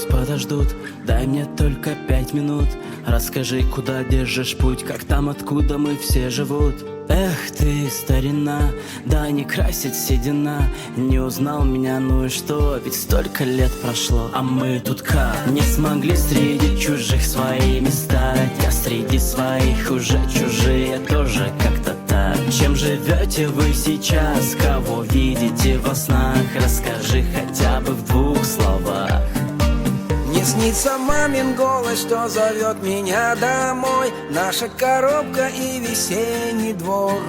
пусть подождут. Дай мне только 5 минут. Расскажи, куда держишь путь, как там, откуда мы все живут. Эх ты, старина, да не красить седина. Не узнал меня, ну и что, ведь столько лет прошло. А мы тут как? Не смогли среди чужих своими стать. А среди своих уже чужие тоже как-то так. Чем живете вы сейчас, кого видите во снах? Расскажи хотя бы в 2 словах. Мне снится мамин голос, что зовет меня домой. Наша коробка и весенний двор.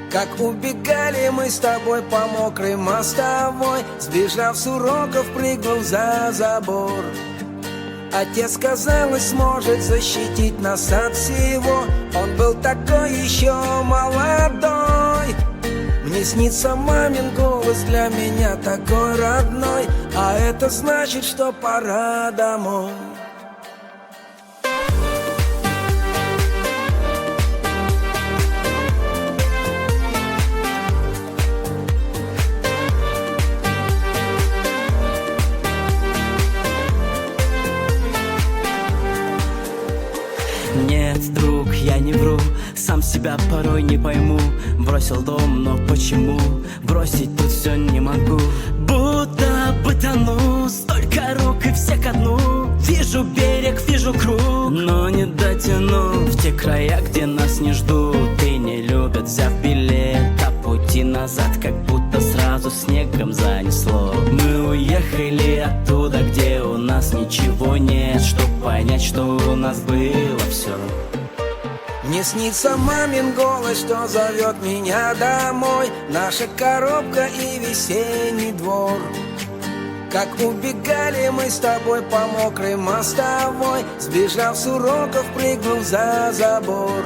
Как убегали мы с тобой по мокрой мостовой, сбежав с уроков, прыгнув за забор. Отец, казалось, сможет защитить нас от всего. Он был такой еще молодой. Мне снится мамин голос, для меня такой родной. А это значит, что пора домой. Нет, друг, я не вру, сам себя порой не пойму. Бросил дом, но почему? Бросить тут все не могу. Будто бы тону, столько рук и все ко дну. Вижу берег, вижу круг, но не дотяну в те края, где нас не ждут и не любят. Взяв билет, а пути назад как будто сразу снегом занесло. Мы уехали оттуда, где у нас ничего нет, чтоб понять, что у нас было все. Мне снится мамин голос, что зовет меня домой. Наша коробка и весенний двор. Как убегали мы с тобой по мокрой мостовой, сбежав с уроков, прыгнув за забор.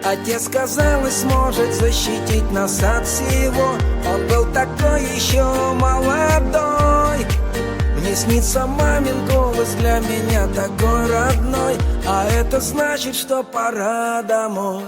Отец, казалось, сможет защитить нас от всего. Он был такой еще молодой. Мне снится мамин голос, для меня такой родной. А это значит, что пора домой.